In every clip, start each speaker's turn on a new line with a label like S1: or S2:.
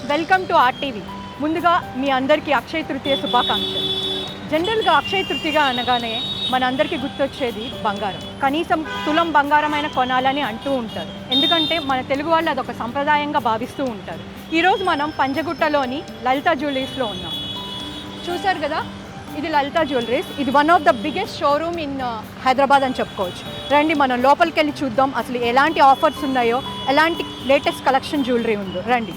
S1: Welcome to RTV. ముందుగా మీ అందరికీ అక్షయ తృతీయ శుభాకాంక్షలు. జనరల్గా అక్షయ తృతీయ అనగానే మన అందరికీ గుర్తొచ్చేది బంగారం. కనీసం తులం బంగారమైన కొనాలని అంటూ ఉంటారు. ఎందుకంటే మన తెలుగు వాళ్ళు అదొక సంప్రదాయంగా భావిస్తూ ఉంటారు. ఈరోజు మనం పంజగుట్టలోని లలిత జ్యువెలరీస్లో ఉన్నాం. చూసారు కదా, ఇది లలిత జ్యువెలరీస్. ఇది one of the biggest showroom in Hyderabad అని చెప్పుకోవచ్చు. రండి మనం లోపలికి వెళ్ళి చూద్దాం అసలు ఎలాంటి ఆఫర్స్ ఉన్నాయో, ఎలాంటి లేటెస్ట్ కలెక్షన్ జ్యువెలరీ ఉందో. రండి.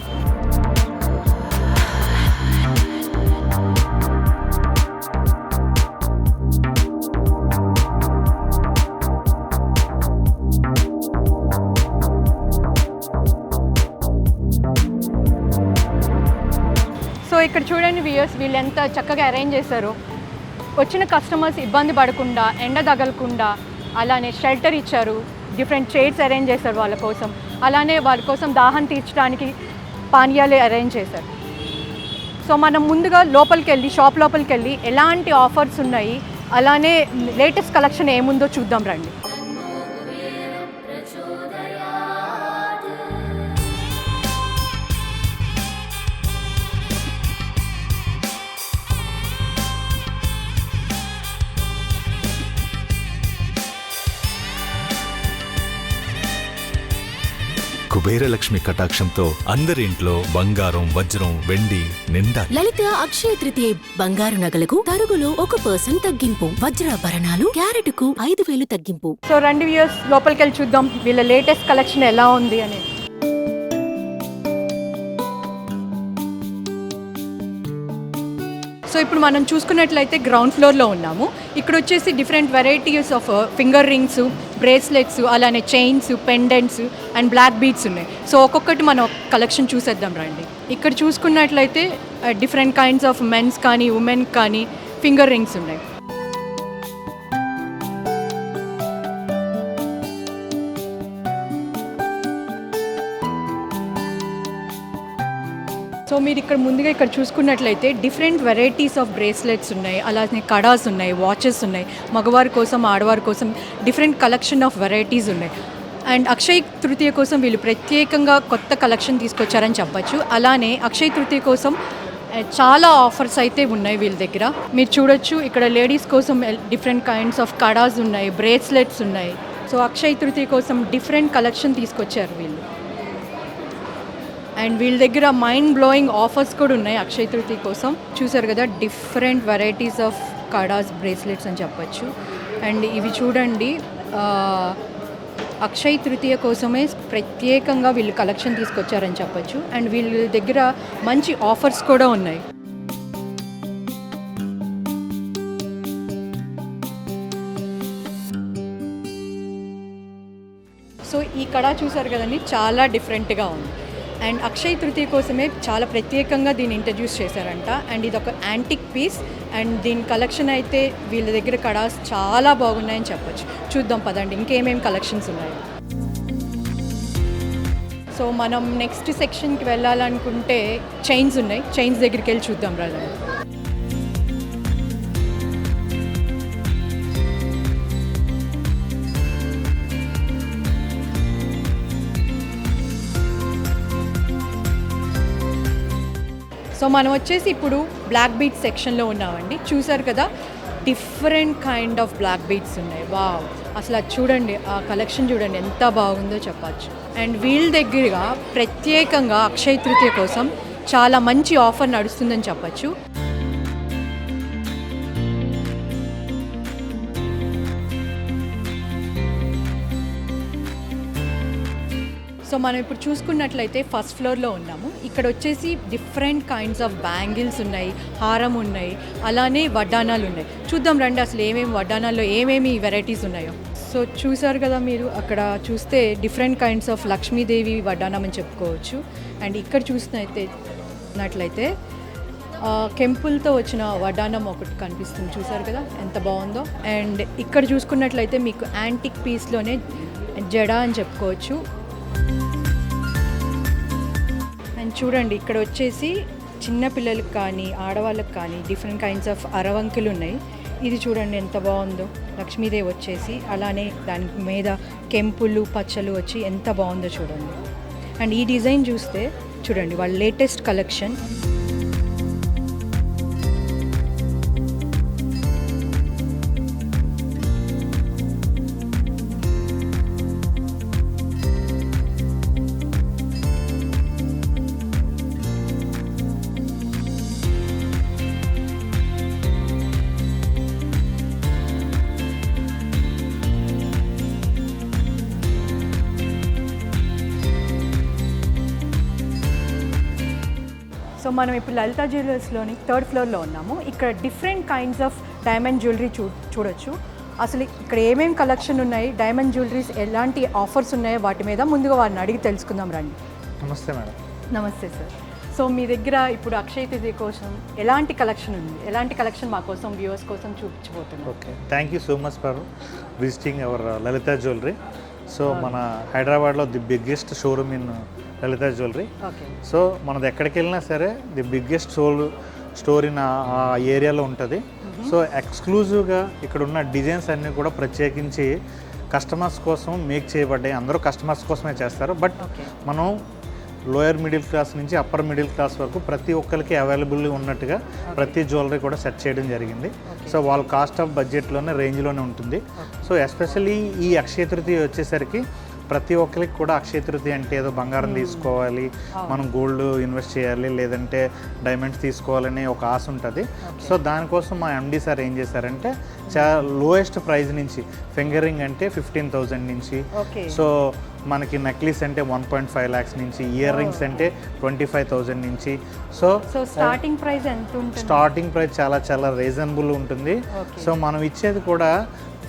S1: సో ఇక్కడ చూడండి వ్యూయర్స్, వీళ్ళు ఎంత చక్కగా అరేంజ్ చేశారో. వచ్చిన కస్టమర్స్ ఇబ్బంది పడకుండా, ఎండ తగలకుండా, అలానే షెల్టర్ ఇచ్చారు. డిఫరెంట్ చైర్స్ అరేంజ్ చేశారు వాళ్ళ కోసం. అలానే వాళ్ళ కోసం దాహం తీర్చడానికి పానీయాలు అరేంజ్ చేశారు. సో మనం ముందుగా షాప్ లోపలికి వెళ్ళి ఎలాంటి ఆఫర్స్ ఉన్నాయి, అలానే లేటెస్ట్ కలెక్షన్ ఏముందో చూద్దాం రండి.
S2: కుబేరలక్ష్మి కటాక్షంతో అందరి ఇంట్లో బంగారం, వజ్రం, వెండి నిండా.
S3: లలిత అక్షయ తృతీయ బంగారు నగలకు తరుగులో 1% తగ్గింపు. వజ్రాభరణాలు క్యారెట్కు 5,000 తగ్గింపు.
S1: సో రండి వ్యూయర్స్, లోపలికి వెళ్ళి చూద్దాం వీళ్ళ లేటెస్ట్ కలెక్షన్ ఎలా ఉంది అనేది. సో ఇప్పుడు మనం చూసుకున్నట్లయితే గ్రౌండ్ ఫ్లోర్లో ఉన్నాము. ఇక్కడ వచ్చేసి different varieties of finger rings, bracelets, అలానే chains, pendants and black beads ఉన్నాయి. సో ఒక్కొక్కటి మనం కలెక్షన్ చూసేద్దాం రండి. ఇక్కడ చూసుకున్నట్లయితే డిఫరెంట్ కైండ్స్ ఆఫ్ మెన్స్ కానీ ఉమెన్ కానీ ఫింగర్ రింగ్స్ ఉన్నాయి. సో మీరు ఇక్కడ చూసుకున్నట్లయితే డిఫరెంట్ వెరైటీస్ ఆఫ్ బ్రేస్లెట్స్ ఉన్నాయి, అలానే కడాస్ ఉన్నాయి, వాచెస్ ఉన్నాయి. మగవారి కోసం, ఆడవారి కోసం డిఫరెంట్ కలెక్షన్ ఆఫ్ వెరైటీస్ ఉన్నాయి. అండ్ అక్షయ తృతీయ కోసం వీళ్ళు ప్రత్యేకంగా కొత్త కలెక్షన్ తీసుకొచ్చారని చెప్పచ్చు. అలానే అక్షయ తృతీయ కోసం చాలా ఆఫర్స్ అయితే ఉన్నాయి వీళ్ళ దగ్గర. మీరు చూడొచ్చు, ఇక్కడ లేడీస్ కోసం డిఫరెంట్ కైండ్స్ ఆఫ్ కడాస్ ఉన్నాయి, బ్రేస్లెట్స్ ఉన్నాయి. సో అక్షయ తృతీయ కోసం డిఫరెంట్ కలెక్షన్ తీసుకొచ్చారు వీళ్ళు. అండ్ వీళ్ళ దగ్గర మైండ్ బ్లోయింగ్ ఆఫర్స్ కూడా ఉన్నాయి అక్షయ తృతీయ కోసం. చూసారు కదా, different varieties of kadas, bracelets అని చెప్పచ్చు. అండ్ ఇవి చూడండి, అక్షయ తృతీయ కోసమే ప్రత్యేకంగా వీళ్ళు కలెక్షన్ తీసుకొచ్చారని చెప్పచ్చు. అండ్ వీళ్ళ దగ్గర మంచి ఆఫర్స్ కూడా ఉన్నాయి. సో ఈ కడా చూసారు కదండి, చాలా డిఫరెంట్గా ఉంది. అండ్ అక్షయ తృతీయ కోసమే చాలా ప్రత్యేకంగా దీన్ని ఇంట్రడ్యూస్ చేశారంట. అండ్ ఇది ఒక యాంటిక్ పీస్. అండ్ దీని కలెక్షన్ అయితే వీళ్ళ దగ్గర కడాస్ చాలా బాగున్నాయని చెప్పచ్చు. చూద్దాం పదండి ఇంకేమేమి కలెక్షన్స్ ఉన్నాయి. సో మనం నెక్స్ట్ సెక్షన్కి వెళ్ళాలనుకుంటే చైన్స్ ఉన్నాయి. చైన్స్ దగ్గరికి వెళ్ళి చూద్దాం రాదా. సో మనం వచ్చేసి ఇప్పుడు బ్లాక్ బీడ్స్ సెక్షన్లో ఉన్నామండి. చూసారు కదా, different kind of black beads ఉన్నాయి. వావ్, అసలు అది చూడండి, ఆ కలెక్షన్ చూడండి ఎంత బాగుందో చెప్పచ్చు. అండ్ వీళ్ళ దగ్గరగా ప్రత్యేకంగా అక్షయ తృతీయ కోసం చాలా మంచి ఆఫర్ నడుస్తుందని చెప్పచ్చు. సో మనం ఇప్పుడు చూసుకున్నట్లయితే ఫస్ట్ ఫ్లోర్లో ఉన్నాము. ఇక్కడ వచ్చేసి డిఫరెంట్ కైండ్స్ ఆఫ్ బ్యాంగిల్స్ ఉన్నాయి, హారం ఉన్నాయి, అలానే వడ్డానాలు ఉన్నాయి. చూద్దాం రండి అసలు ఏమేమి వడ్డానాల్లో ఏమేమి వెరైటీస్ ఉన్నాయో. సో చూసారు కదా మీరు, అక్కడ చూస్తే డిఫరెంట్ కైండ్స్ ఆఫ్ లక్ష్మీదేవి వడ్డానం అని చెప్పుకోవచ్చు. అండ్ ఇక్కడ చూసినట్లయితే కెంపుల్తో వచ్చిన వడ్డానం ఒకటి కనిపిస్తుంది. చూసారు కదా ఎంత బాగుందో. అండ్ ఇక్కడ చూసుకున్నట్లయితే మీకు యాంటిక్ పీస్లోనే జడ అని చెప్పుకోవచ్చు. అండ్ చూడండి, ఇక్కడ వచ్చేసి చిన్నపిల్లలకు కానీ ఆడవాళ్ళకి కానీ డిఫరెంట్ కైండ్స్ ఆఫ్ అరవంకులు ఉన్నాయి. ఇది చూడండి ఎంత బాగుందో, లక్ష్మీదేవి వచ్చేసి, అలానే దాని మీద కెంపులు పచ్చలు వచ్చి ఎంత బాగుందో చూడండి. అండ్ ఈ డిజైన్ చూస్తే చూడండి వాళ్ళ లేటెస్ట్ కలెక్షన్. సో మనం ఇప్పుడు లలితా జ్యువెలర్స్లోని 3rd ఫ్లోర్లో ఉన్నాము. ఇక్కడ different kinds of diamond jewellery చూడొచ్చు. అసలు ఇక్కడ ఏమేమి కలెక్షన్ ఉన్నాయి, డైమండ్ జ్యువెలరీస్ ఎలాంటి ఆఫర్స్ ఉన్నాయో వాటి మీద ముందుగా వారిని అడిగి తెలుసుకుందాం రండి.
S4: నమస్తే మేడం.
S1: నమస్తే సార్. సో మీ దగ్గర ఇప్పుడు అక్షయ తృతీయ కోసం ఎలాంటి కలెక్షన్ ఉంది, ఎలాంటి కలెక్షన్ మా కోసం వ్యూవర్స్ కోసం చూపించబోతున్నాం?
S4: Okay, thank you so much for visiting our Lalitha jewellery. So మన హైదరాబాద్లో the biggest showroom in Lalitha jewellery.
S1: Okay.
S4: So మనది ఎక్కడికి వెళ్ళినా సరే ది బిగ్గెస్ట్ స్టోర్ ఇన్ ఆ ఏరియాలో ఉంటుంది. సో ఎక్స్క్లూజివ్గా ఇక్కడ ఉన్న డిజైన్స్ అన్నీ కూడా ప్రత్యేకించి కస్టమర్స్ కోసం మేక్ చేయబడ్డాయి. అందరూ కస్టమర్స్ కోసమే చేస్తారు. బట్ మనం లోయర్ మిడిల్ క్లాస్ నుంచి అప్పర్ మిడిల్ క్లాస్ వరకు ప్రతి ఒక్కరికి అవైలబుల్ ఉన్నట్టుగా ప్రతి జ్యువెలరీ కూడా సెట్ చేయడం జరిగింది. సో వాళ్ళ కాస్ట్ ఆఫ్ బడ్జెట్లోనే రేంజ్లోనే ఉంటుంది. సో ఎస్పెషల్లీ ఈ అక్షయ తృతీయ వచ్చేసరికి ప్రతి ఒక్కరికి కూడా అక్షయ తృతీయ అంటే ఏదో బంగారం తీసుకోవాలి, మనం గోల్డ్ ఇన్వెస్ట్ చేయాలి, లేదంటే డైమండ్స్ తీసుకోవాలని ఒక ఆశ ఉంటుంది. సో దానికోసం మా ఎండి సార్ ఏం చేశారంటే చాలా లోయెస్ట్ ప్రైస్ నుంచి ఫింగరింగ్ అంటే 15,000 నుంచి, సో మనకి నెక్లెస్ అంటే 1.5 lakhs నుంచి, ఇయర్ రింగ్స్ అంటే 25,000 నుంచి. సో
S1: స్టార్టింగ్ ప్రైస్ ఎంత ఉంటుంది?
S4: స్టార్టింగ్ ప్రైస్ చాలా చాలా రీజనబుల్ ఉంటుంది. సో మనం ఇచ్చేది కూడా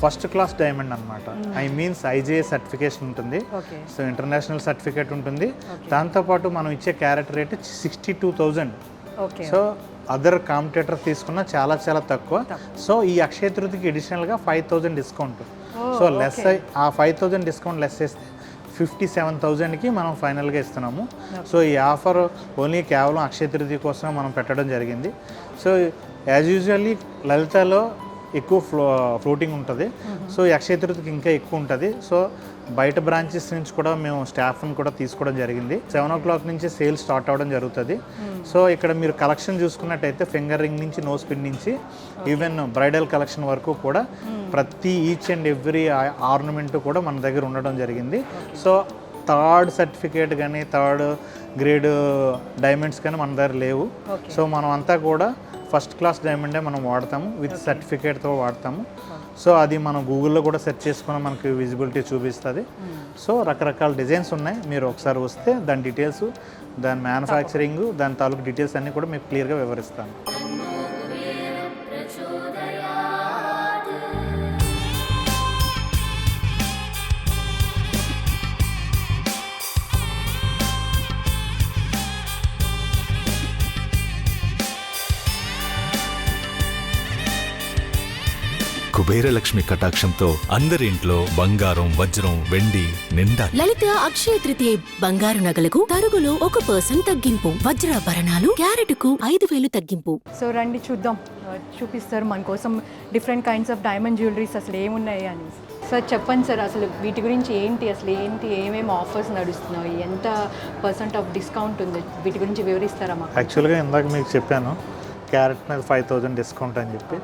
S4: ఫస్ట్ క్లాస్ డైమండ్ అనమాట. ఐ మీన్స్ ఐజేఏ సర్టిఫికేషన్ ఉంటుంది. సో ఇంటర్నేషనల్ సర్టిఫికేట్ ఉంటుంది. దాంతోపాటు మనం ఇచ్చే carrot rate 62,000. So other competitor తీసుకున్న చాలా చాలా తక్కువ. సో ఈ అక్షయ తృతీయకి అడిషనల్గా 5,000 డిస్కౌంట్. సో లెస్ ఆ 5,000 డిస్కౌంట్ లెస్ చేస్తే 57,000కి మనం ఫైనల్గా ఇస్తున్నాము. సో ఈ ఆఫర్ ఓన్లీ కేవలం అక్షయ తృతీయ కోసం మనం పెట్టడం జరిగింది. సో యాజ్ యూజువల్లీ లలితలో ఎక్కువ ఫ్లోటింగ్ ఉంటుంది. సో ఈ అక్షయ తృతీయకి ఇంకా ఎక్కువ ఉంటుంది. సో బయట బ్రాంచెస్ నుంచి కూడా మేము స్టాఫ్ని కూడా తీసుకోవడం జరిగింది. 7 o'clock నుంచి సేల్ స్టార్ట్ అవ్వడం జరుగుతుంది. సో ఇక్కడ మీరు కలెక్షన్ చూసుకున్నట్టయితే ఫింగర్ రింగ్ నుంచి నోస్ పిన్ నుంచి ఈవెన్ బ్రైడల్ కలెక్షన్ వరకు కూడా ప్రతి ఈచ్ అండ్ ఎవ్రీ ఆర్నమెంట్ కూడా మన దగ్గర ఉండడం జరిగింది. సో 3rd సర్టిఫికేట్ కానీ 3rd గ్రేడ్ డైమండ్స్ కానీ మన దగ్గర లేవు. సో మనం అంతా కూడా ఫస్ట్ క్లాస్ డైమండే మనం వాడతాము, విత్ సర్టిఫికేట్తో వాడతాము. సో అది మనం గూగుల్లో కూడా సెర్చ్ చేసుకుని మనకి విజిబిలిటీ చూపిస్తుంది. సో రకరకాల డిజైన్స్ ఉన్నాయి. మీరు ఒకసారి వస్తే దాని డీటెయిల్స్, దాని మ్యానుఫ్యాక్చరింగ్, దాని తాలూకు డీటెయిల్స్ అన్నీ కూడా మీకు క్లియర్గా వివరిస్తాను.
S2: కుబేరలక్ష్మి కటాక్షంతో అందరి ఇంట్లో బంగారం, వజ్రం, వెండి నిండా.
S3: లలిత అక్షయ తృతీయ బంగారు నగలకు తరుగులో 1% తగ్గింపు. వజ్రాభరణాలు క్యారెట్కు 5,000 తగ్గింపు.
S1: సో రండి చూద్దాం, చూపిస్తారు మన కోసం different kinds of diamond jewelleries అసలు ఏమున్నాయి అని. సార్ చెప్పండి సార్, అసలు వీటి గురించి ఏంటి, అసలు ఏంటి, ఏమేమి ఆఫర్స్ నడుస్తున్నాయి, ఎంత % ఆఫ్ డిస్కౌంట్ ఉంది, వీటి గురించి వివరిస్తారా మాకు?
S4: యాక్చువల్గా ఇందాక మీకు చెప్పాను క్యారెట్ మీద 5,000 డిస్కౌంట్ అని చెప్పి.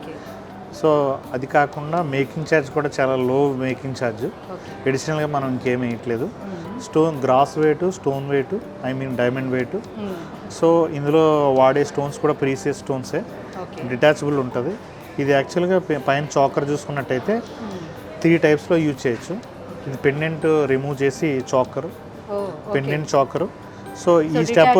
S4: సో అది కాకుండా మేకింగ్ ఛార్జ్ కూడా చాలా లో మేకింగ్ ఛార్జ్. అడిషనల్గా మనం ఇంకేమీ వేయట్లేదు. Stone gross weight, stone weight, I mean diamond weight. So ఇందులో వాడే స్టోన్స్ కూడా ప్రీసియస్ స్టోన్సే, డిటాచబుల్ ఉంటుంది. ఇది యాక్చువల్గా పైన చాకర్ చూసుకున్నట్టయితే 3 టైప్స్లో యూజ్ చేయొచ్చు. ఇది పెండెంట్ రిమూవ్ చేసి చాకర్, పెండెంట్ చాకరు. సో ఈ స్టెప్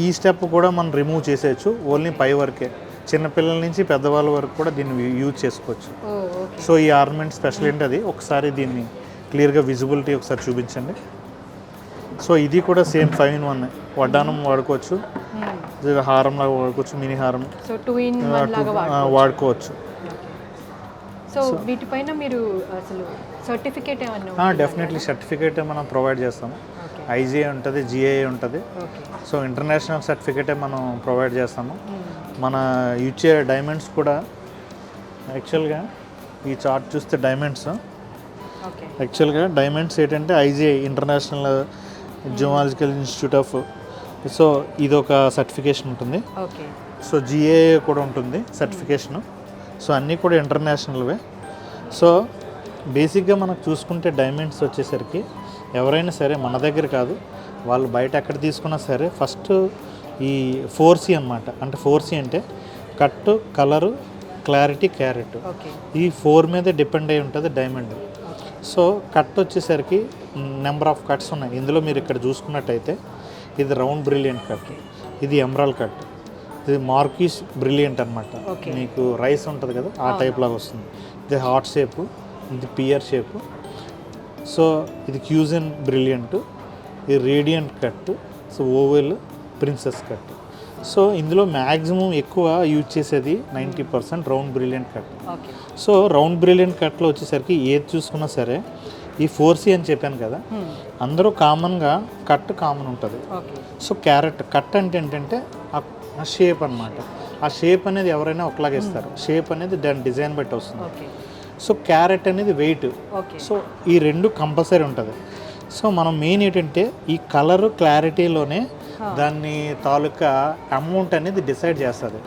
S4: ఈ స్టెప్ కూడా మనం రిమూవ్ చేసేయచ్చు, ఓన్లీ పై వరకే. చిన్నపిల్లల నుంచి పెద్దవాళ్ళ వరకు కూడా దీన్ని యూజ్ చేసుకోవచ్చు. సో ఈ ఆర్నమెంట్ స్పెషల్ ఏంటి, ఒకసారి దీన్ని క్లియర్గా విజిబిలిటీ ఒకసారి చూపించండి. సో ఇది కూడా సేమ్ 5-in-1, వడ్డానం వాడుకోవచ్చు, హారంలాగా వాడుకోవచ్చు, మినీ హారం వాడుకోవచ్చు.
S1: సో వీటిపైన మీరు అసలు సర్టిఫికేట్ ఏమన్నా?
S4: డెఫినెట్లీ సర్టిఫికేట్ మనం ప్రొవైడ్ చేస్తాము. ఐజీఏ ఉంటుంది, జిఐఏ ఉంటుంది. సో ఇంటర్నేషనల్ సర్టిఫికేటే మనం ప్రొవైడ్ చేస్తాము. మన ఇచ్చే డైమండ్స్ కూడా యాక్చువల్గా ఈ చార్ట్ చూస్తే డైమండ్స్ యాక్చువల్గా డైమండ్స్ ఏంటంటే IGI international zoological institute of, so ఇది ఒక సర్టిఫికేషన్ ఉంటుంది.
S1: ఓకే.
S4: సో జిఏ కూడా ఉంటుంది సర్టిఫికేషను. సో అన్నీ కూడా ఇంటర్నేషనల్వే. సో బేసిక్గా మనకు చూసుకుంటే డైమండ్స్ వచ్చేసరికి ఎవరైనా సరే మన దగ్గర కాదు, వాళ్ళు బయట ఎక్కడ తీసుకున్నా సరే ఫస్ట్ ఈ 4C అనమాట. అంటే 4C అంటే కట్టు, కలరు, క్లారిటీ, క్యారెట్,
S1: ఓకే.
S4: ఈ 4 మీదే డిపెండ్ అయి ఉంటుంది డైమండ్. సో కట్ వచ్చేసరికి నెంబర్ ఆఫ్ కట్స్ ఉన్నాయి. ఇందులో మీరు ఇక్కడ చూసుకున్నట్టయితే ఇది రౌండ్ బ్రిలియంట్ కట్, ఇది ఎమరాల్డ్ కట్, ఇది మార్కీస్ బ్రిలియంట్ అనమాట. మీకు రైస్ ఉంటుంది కదా ఆ టైప్ లాగా వస్తుంది. ఇది హార్ట్ షేపు, ఇది పియర్ షేపు. సో ఇది క్యూజన్ బ్రిలియంట్, ఇది radiant cut, so oval, princess cut. So ఇందులో మ్యాక్సిమం ఎక్కువ యూజ్ చేసేది 90% round brilliant cut. So round brilliant కట్లో వచ్చేసరికి ఏది చూసుకున్నా సరే ఈ 4C అని చెప్పాను కదా, అందరూ కామన్గా కట్ కామన్ ఉంటుంది. సో క్యారెట్ కట్ అంటే ఏంటంటే ఆ షేప్ అనమాట. ఆ షేప్ అనేది ఎవరైనా ఒకలాగా ఇస్తారు, షేప్ అనేది దాని డిజైన్ బట్టి వస్తుంది. సో క్యారెట్ అనేది వెయిట్. సో ఈ రెండు కంపల్సరీ ఉంటుంది. సో మనం మెయిన్ ఏంటంటే ఈ కలరు క్లారిటీలోనే దాన్ని తాలూకా అమౌంట్ అనేది డిసైడ్ చేస్తుంది.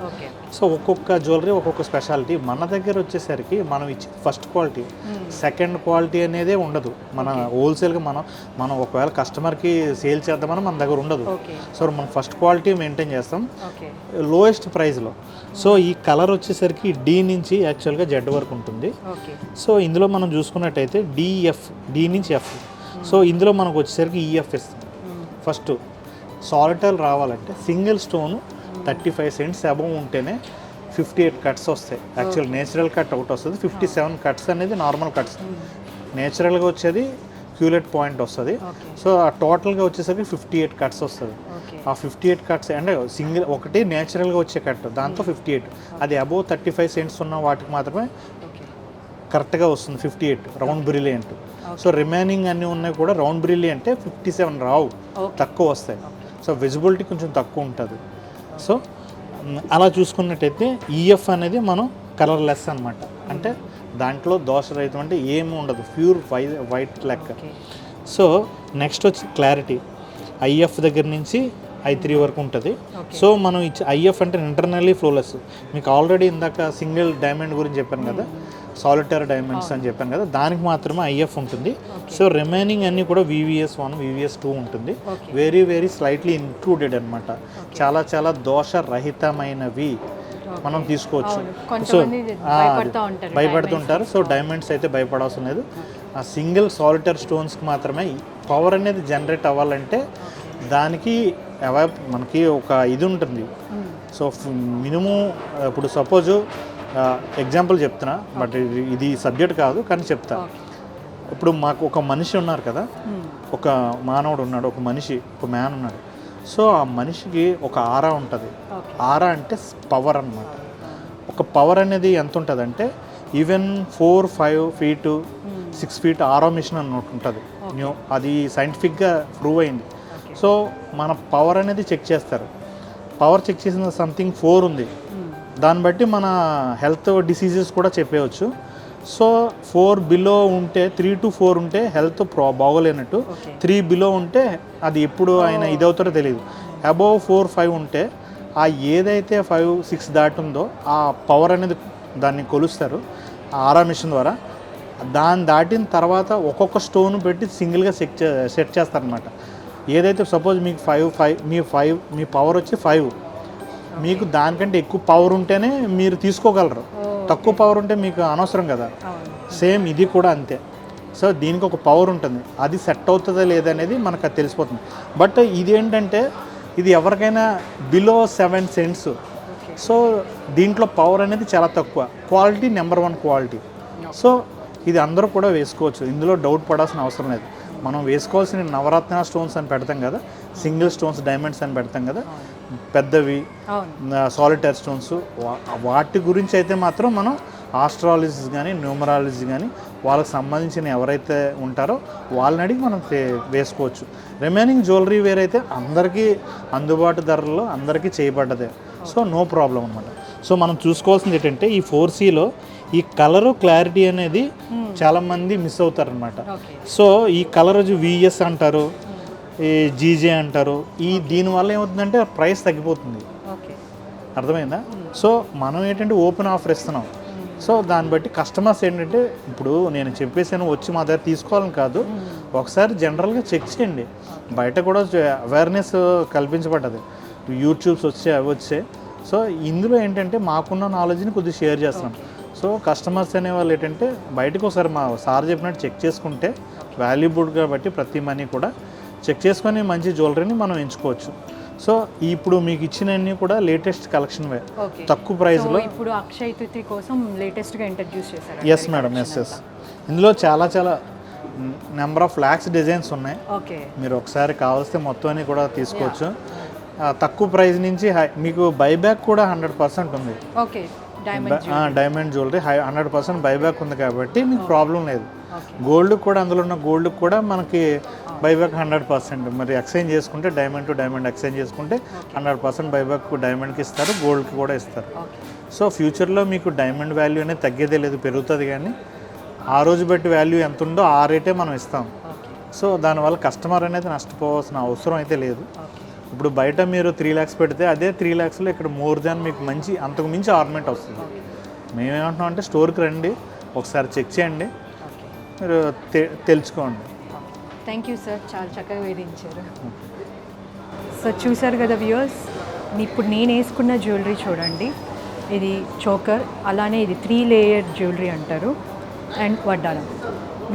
S4: సో ఒక్కొక్క జ్యువెలరీ ఒక్కొక్క స్పెషాలిటీ. మన దగ్గర వచ్చేసరికి మనం ఇచ్చే ఫస్ట్ క్వాలిటీ, సెకండ్ క్వాలిటీ అనేదే ఉండదు. మన హోల్సేల్గా మనం ఒకవేళ కస్టమర్కి సేల్ చేద్దామని మన దగ్గర ఉండదు. సో మనం ఫస్ట్ క్వాలిటీ మెయింటైన్ చేస్తాం లోయెస్ట్ ప్రైస్లో. సో ఈ కలర్ వచ్చేసరికి డి నుంచి యాక్చువల్గా జెడ్ వరకు ఉంటుంది. సో ఇందులో మనం చూసుకున్నట్టయితే డి నుంచి ఎఫ్. సో ఇందులో మనకు వచ్చేసరికి ఈఎఫ్ ఇస్తాం. ఫస్ట్ సాలిటర్ రావాలంటే సింగిల్ స్టోన్ 35 cents అబవ్ ఉంటేనే 58 కట్స్ వస్తాయి. యాక్చువల్ నేచురల్ కట్ ఒకటి వస్తుంది, 57 కట్స్ అనేది నార్మల్ కట్స్. నేచురల్గా వచ్చేది క్యూలెట్ పాయింట్ వస్తుంది. సో ఆ టోటల్గా వచ్చేసరికి 58 కట్స్ వస్తుంది. ఆ 58 కట్స్ అంటే సింగిల్ ఒకటి నేచురల్గా వచ్చే కట్, దాంతో 58. అది అబవ్ 35 cents ఉన్న వాటికి మాత్రమే కరెక్ట్గా వస్తుంది 58 రౌండ్ బ్రిలియంట్. సో రిమైనింగ్ అన్నీ ఉన్నాయి కూడా రౌండ్ బ్రిలియంటే 57 రావు, తక్కువ వస్తాయి. సో విజిబిలిటీ కొంచెం తక్కువ ఉంటుంది. సో అలా చూసుకున్నట్టయితే ఈఎఫ్ అనేది మనం కలర్లెస్ అనమాట. అంటే దాంట్లో దోషరహితం అంటే ఏమి ఉండదు, ప్యూర్ వైట్ లెక్క. సో నెక్స్ట్ వచ్చి క్లారిటీ, ఐఎఫ్ దగ్గర నుంచి I3 వరకు ఉంటుంది. సో మనం ఇచ్చే ఐఎఫ్ అంటే ఇంటర్నల్లీ ఫ్లోలెస్. మీకు ఆల్రెడీ ఇందాక సింగిల్ డైమండ్ గురించి చెప్పాను కదా, సాలిటరీ డైమండ్స్ అని చెప్పాను కదా, దానికి మాత్రమే ఐఎఫ్ ఉంటుంది. సో రిమైనింగ్ అన్నీ కూడా VVS1, VVS2 ఉంటుంది. వెరీ వెరీ స్లైట్లీ ఇంక్లూడెడ్ అనమాట. చాలా చాలా దోషరహితమైనవి మనం తీసుకోవచ్చు. సో భయపడుతుంటారు. సో డైమండ్స్ అయితే భయపడవసరం లేదు. ఆ సింగిల్ సాలిటరీ స్టోన్స్కి మాత్రమే పవర్ అనేది జనరేట్ అవ్వాలంటే దానికి మనకి ఒక ఇది ఉంటుంది. సో మినిమం ఇప్పుడు సపోజు ఎగ్జాంపుల్ చెప్తున్నా, బట్ ఇది సబ్జెక్ట్ కాదు కానీ చెప్తా. ఇప్పుడు మాకు ఒక మనిషి ఉన్నారు కదా, ఒక మానవుడు ఉన్నాడు, ఒక మనిషి, ఒక మ్యాన్ ఉన్నాడు. సో ఆ మనిషికి ఒక ఆరా ఉంటుంది. ఆరా అంటే పవర్ అన్నమాట. ఒక పవర్ అనేది ఎంత ఉంటుంది అంటే ఈవెన్ 4-5 feet 6 feet ఆరో మిషన్ అన్నట్టు ఉంటుంది. అది సైంటిఫిక్గా ప్రూవ్ అయింది. సో మన పవర్ అనేది చెక్ చేస్తారు. పవర్ చెక్ చేసిన సంథింగ్ 4 ఉంది, దాన్ని బట్టి మన హెల్త్ డిసీజెస్ కూడా చెప్పేయచ్చు. సో 4 బిలో ఉంటే 3 to 4 ఉంటే హెల్త్ బాగోలేనట్టు, 3 బిలో ఉంటే అది ఎప్పుడు ఆయన ఇదవుతారో తెలియదు. అబోవ్ 4-5 ఉంటే ఆ ఏదైతే 5-6 దాటుందో ఆ పవర్ అనేది దాన్ని కొలుస్తారు ఆరా మిషన్ ద్వారా. దాన్ని దాటిన తర్వాత ఒక్కొక్క స్టోన్ పెట్టి సింగిల్గా సెట్ చేస్తారనమాట. ఏదైతే సపోజ్ మీకు 5 మీ పవర్ వచ్చి 5, మీకు దానికంటే ఎక్కువ పవర్ ఉంటేనే మీరు తీసుకోగలరు. తక్కువ పవర్ ఉంటే మీకు అనవసరం కదా. సేమ్ ఇది కూడా అంతే. సో దీనికి ఒక పవర్ ఉంటుంది, అది సెట్ అవుతుందా లేదనేది మనకు అది తెలిసిపోతుంది. బట్ ఇది ఏంటంటే ఇది ఎవరికైనా బిలో 7 cents. సో దీంట్లో పవర్ అనేది చాలా తక్కువ, క్వాలిటీ నెంబర్ 1 క్వాలిటీ. సో ఇది అందరూ కూడా వేసుకోవచ్చు, ఇందులో డౌట్ పడాల్సిన అవసరం లేదు. మనం వేసుకోవాల్సిన నవరత్న స్టోన్స్ అని పెడతాం కదా, సింగిల్ స్టోన్స్ డైమండ్స్ అని పెడతాం కదా, పెద్దవి సాలిటరీ స్టోన్స్, వాటి గురించి అయితే మాత్రం మనం ఆస్ట్రాలజిస్ట్ కానీ న్యూమరాలజీ కానీ వాళ్ళకి సంబంధించిన ఎవరైతే ఉంటారో వాళ్ళని అడిగి మనం వేసుకోవచ్చు. రిమైనింగ్ జ్యువెలరీ వేర్ అయితే అందరికీ అందుబాటు ధరల్లో అందరికీ చేయబడ్డదే. సో నో ప్రాబ్లం అనమాట. సో మనం చూసుకోవాల్సింది ఏంటంటే ఈ 4Cలో ఈ కలరు క్లారిటీ అనేది చాలామంది మిస్ అవుతారనమాట. సో ఈ కలర్ VS అంటారు, ఈ జీజే అంటారు. దీనివల్ల ఏమవుతుందంటే ప్రైస్ తగ్గిపోతుంది.
S1: ఓకే.
S4: అర్థమైందా? సో మనం ఏంటంటే ఓపెన్ ఆఫర్ ఇస్తున్నాం. సో దాన్ని బట్టి కస్టమర్స్ ఏంటంటే ఇప్పుడు నేను చెప్పేసాను వచ్చి మా దగ్గర తీసుకోవాలని కాదు, ఒకసారి జనరల్గా చెక్ చేయండి. బయట కూడా అవేర్నెస్ కల్పించబడ్డది, యూట్యూబ్స్ వచ్చాయి, అవి వచ్చాయి. సో ఇందులో ఏంటంటే మాకున్న నాలెడ్జ్ని కొద్దిగా షేర్ చేస్తున్నాం. సో కస్టమర్స్ అనేవాళ్ళు ఏంటంటే బయటకు ఒకసారి మా సార్ చెప్పినట్టు చెక్ చేసుకుంటే వాల్యుబుల్ కాబట్టి ప్రతి మనీ కూడా చెక్ చేసుకొని మంచి జ్యువెలరీని మనం ఎంచుకోవచ్చు. సో ఇప్పుడు మీకు ఇచ్చినవన్నీ కూడా లేటెస్ట్ కలెక్షన్వే, తక్కువ ప్రైస్లో.
S1: ఇప్పుడు అక్షయ తృతీయ కోసం లేటెస్ట్గా ఇంట్రడ్యూస్ చేశారు.
S4: Yes madam, yes. ఇందులో చాలా నెంబర్ ఆఫ్ ల్యాక్స్ డిజైన్స్ ఉన్నాయి.
S1: ఓకే.
S4: మీరు ఒకసారి కావాల్స్తే మొత్తం అన్ని కూడా తీసుకోవచ్చు. తక్కువ ప్రైస్ నుంచి మీకు బైబ్యాక్ కూడా 100% ఉంది.
S1: ఓకే.
S4: డైమండ్ జ్యువెలరీ 100% బైబ్యాక్ ఉంది కాబట్టి మీకు ప్రాబ్లం లేదు. గోల్డ్ కూడా, అందులో ఉన్న గోల్డ్ కూడా మనకి బైబ్యాక్ 100%. మరి ఎక్స్చేంజ్ చేసుకుంటే డైమండ్ టు డైమండ్ ఎక్స్చేంజ్ చేసుకుంటే 100% బైబ్యాక్ డైమండ్కి ఇస్తారు, గోల్డ్కి కూడా ఇస్తారు. సో ఫ్యూచర్లో మీకు డైమండ్ వాల్యూ అనేది తగ్గేదే లేదు, పెరుగుతుంది. కానీ ఆ రోజు బట్టి వాల్యూ ఎంత ఉందో ఆ రేటే మనం ఇస్తాం. సో దానివల్ల కస్టమర్ అనేది నష్టపోవాల్సిన అవసరం అయితే లేదు. ఇప్పుడు బయట మీరు 3 lakhs పెడితే అదే 3 lakhsలో ఇక్కడ మోర్ దాన్ మీకు మంచి అంతకు మించి ఆర్నమెంట్ వస్తుంది. మేమేమంటున్నాం అంటే స్టోర్కి రండి, ఒకసారి చెక్ చేయండి, మీరు తెలుసుకోండి.
S1: థ్యాంక్ యూ సార్, చాలా చక్కగా వివరించారు. సో చూసారు కదా వ్యూవర్స్, ఇప్పుడు నేను వేసుకున్న జ్యువెలరీ చూడండి. ఇది చోకర్, అలానే ఇది 3 layer జ్యువెలరీ అంటారు, అండ్ వడ్డానం.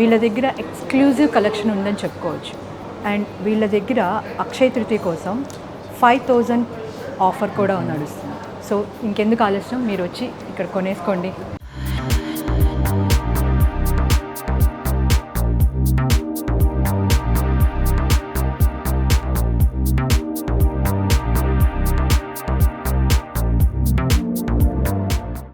S1: వీళ్ళ దగ్గర ఎక్స్క్లూజివ్ కలెక్షన్ ఉందని చెప్పుకోవచ్చు. అండ్ వీళ్ళ దగ్గర అక్షయ తృతీయ కోసం 5,000 ఆఫర్ కూడా నడుస్తుంది. సో ఇంకెందుకు ఆలస్యం, మీరు వచ్చి ఇక్కడ కొనేసుకోండి.